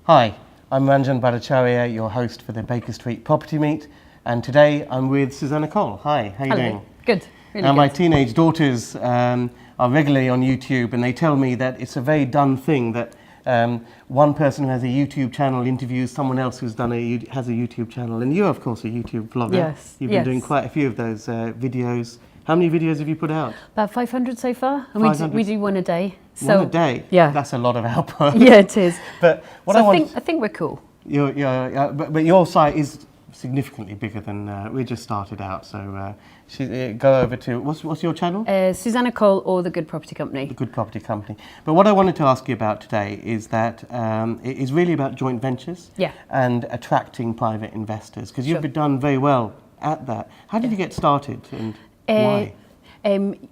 Hi, I'm Ranjan Bhattacharya, your host for the Baker Street Property Meet, and today I'm with Susannah Cole. Hi, how are you doing? Good, really now, good. my teenage daughters are regularly on YouTube, and they tell me that it's a very done thing that one person who has a YouTube channel interviews someone else who's has a YouTube channel, and you're of course a YouTube vlogger. Yes, You've been doing quite a few of those videos. How many videos have you put out? About 500 so far, and 500? we do one a day. So, one a day? Yeah. That's a lot of output. Yeah, it is. But what I think we're cool. But your site is significantly bigger than we just started out. So go over to what's your channel? Susannah Cole or The Good Property Company. The Good Property Company. But what I wanted to ask you about today is that it is really about joint ventures. Yeah. And attracting private investors, because you've Sure. done very well at that. How did you get started, and why?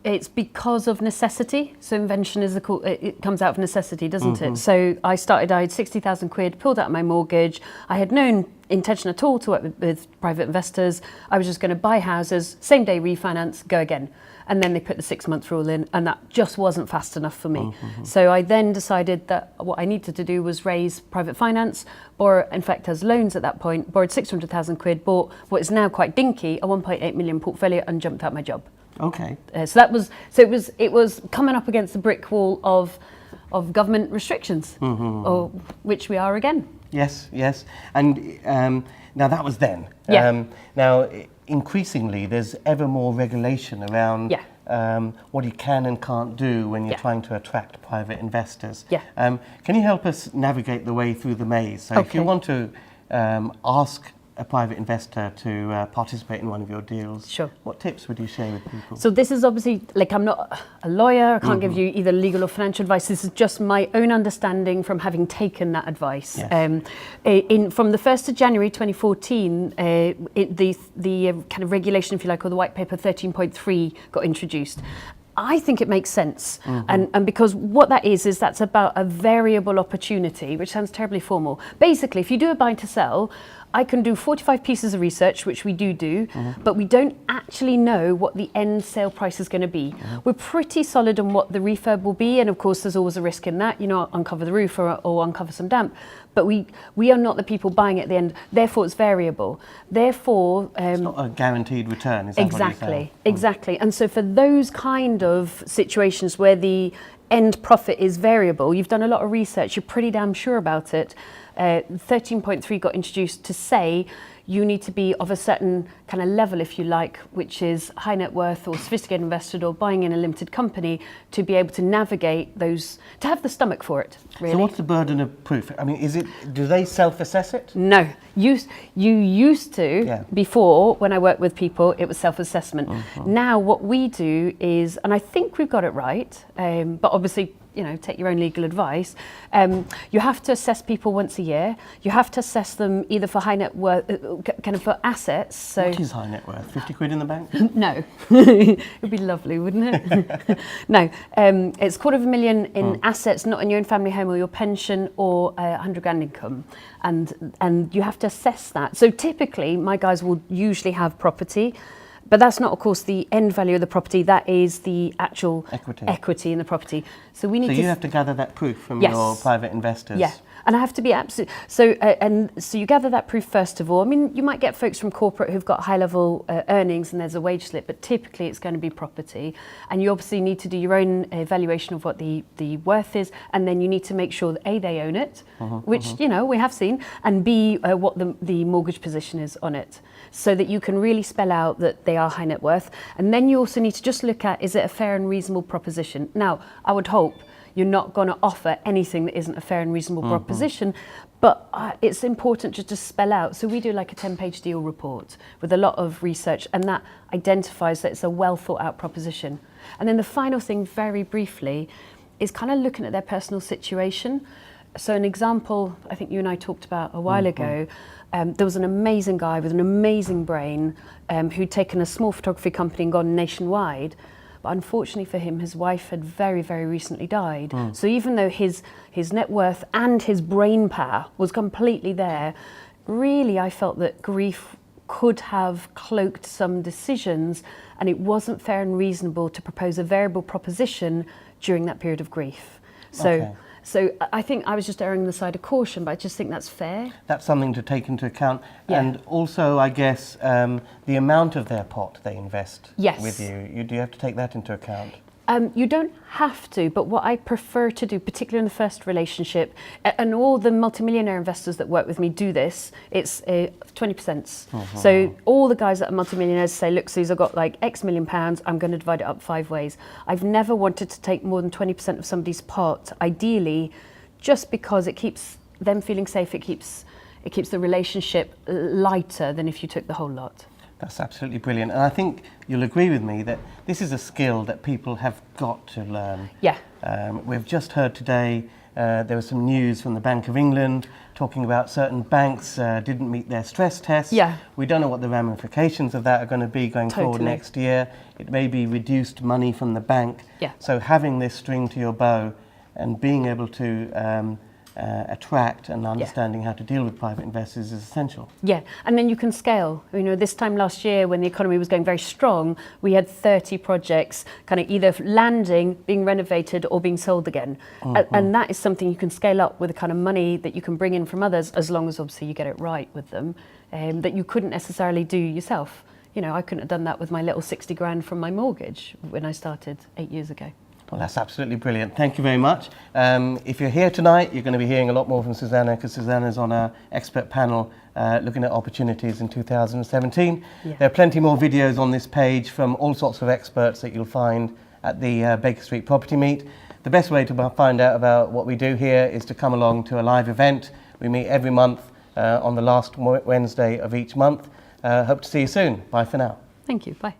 It's because of necessity. So invention is it comes out of necessity, doesn't it? So I had 60,000 quid, pulled out my mortgage. I had no intention at all to work with private investors. I was just going to buy houses, same day refinance, go again. And then they put the 6-month rule in, and that just wasn't fast enough for me. So I then decided that what I needed to do was raise private finance, borrow, in fact, as loans at that point, borrowed 600,000 quid, bought what is now quite dinky, a 1.8 million portfolio, and jumped out my job. Okay. It was coming up against the brick wall of government restrictions, or which we are again. Yes, yes. And now that was then. Yeah. Now, increasingly, there's ever more regulation around what you can and can't do when you're trying to attract private investors. Yeah. Can you help us navigate the way through the maze? So if you want to ask a private investor to participate in one of your deals, Sure. what tips would you share with people? So this is obviously, like, I'm not a lawyer, I can't give you either legal or financial advice. This is just my own understanding from having taken that advice. Yes. From the 1st of January 2014, the kind of regulation, if you like, or the white paper 13.3 got introduced. I think it makes sense. And because what that is that's about a variable opportunity, which sounds terribly formal. Basically, if you do a buy to sell, I can do 45 pieces of research, which we do, but we don't actually know what the end sale price is going to be. We're pretty solid on what the refurb will be, and of course there's always a risk in that, uncover the roof or uncover some damp. But we are not the people buying at the end, therefore it's variable. Therefore... it's not a guaranteed return, is that what you're saying? Exactly. And so for those kind of situations where the end profit is variable, you've done a lot of research, you're pretty damn sure about it. 13.3 got introduced to say you need to be of a certain kind of level, if you like, which is high net worth or sophisticated investor or buying in a limited company, to be able to navigate those, to have the stomach for it, really. So what's the burden of proof? I mean, do they self-assess it? No. You used to, before, when I worked with people, it was self-assessment. Now what we do is, and I think we've got it right, but obviously, take your own legal advice. You have to assess people once a year. You have to assess them either for high net worth, kind of for assets. So what is high net worth? 50 quid in the bank? No. It would be lovely, wouldn't it? No. It's $250,000 in assets, not in your own family home or your pension, or 100 grand income. And you have to assess that. So typically, my guys will usually have property. But that's not, of course, the end value of the property. That is the actual equity in the property. So we need to... So you have to gather that proof from your private investors. Yeah, and I have to be absolute. So so you gather that proof first of all. I mean, you might get folks from corporate who've got high-level earnings and there's a wage slip, but typically it's going to be property. And you obviously need to do your own evaluation of what the worth is, and then you need to make sure that A, they own it, which we have seen, and B, what the mortgage position is on it, so that you can really spell out that they are high net worth. And then you also need to just look at, is it a fair and reasonable proposition? Now, I would hope you're not going to offer anything that isn't a fair and reasonable proposition, but it's important just to spell out. So we do like a 10-page deal report with a lot of research, and that identifies that it's a well thought out proposition. And then the final thing, very briefly, is kind of looking at their personal situation. So an example, I think you and I talked about a while ago, there was an amazing guy with an amazing brain who'd taken a small photography company and gone nationwide. But unfortunately for him, his wife had very, very recently died. So even though his net worth and his brain power was completely there, really I felt that grief could have cloaked some decisions, and it wasn't fair and reasonable to propose a variable proposition during that period of grief. So So I think I was just erring on the side of caution, but I just think that's fair. That's something to take into account. Yeah. And also, I guess, the amount of their pot they invest Yes. with you. Do you have to take that into account? You don't have to, but what I prefer to do, particularly in the first relationship, and all the multimillionaire investors that work with me do this, it's 20%. So all the guys that are multimillionaires say, look, Suze, I've got like X million pounds, I'm going to divide it up 5 ways. I've never wanted to take more than 20% of somebody's pot, ideally, just because it keeps them feeling safe, it keeps the relationship lighter than if you took the whole lot. That's absolutely brilliant. And I think you'll agree with me that this is a skill that people have got to learn. Yeah. We've just heard today, there was some news from the Bank of England talking about certain banks didn't meet their stress tests. Yeah. We don't know what the ramifications of that are going to be going forward Totally. next year. It may be reduced money from the bank. Yeah. So having this string to your bow and being able to attract and understanding how to deal with private investors is essential. Yeah, and then you can scale. You know, this time last year when the economy was going very strong, we had 30 projects kind of either landing, being renovated or being sold again. And that is something you can scale up with the kind of money that you can bring in from others, as long as obviously you get it right with them, that you couldn't necessarily do yourself. You know, I couldn't have done that with my little 60 grand from my mortgage when I started 8 years ago. Well, that's absolutely brilliant. Thank you very much. If you're here tonight, you're going to be hearing a lot more from Susannah, because Susannah's on our expert panel looking at opportunities in 2017. Yeah. There are plenty more videos on this page from all sorts of experts that you'll find at the Baker Street Property Meet. The best way to find out about what we do here is to come along to a live event. We meet every month on the last Wednesday of each month. Hope to see you soon. Bye for now. Thank you. Bye.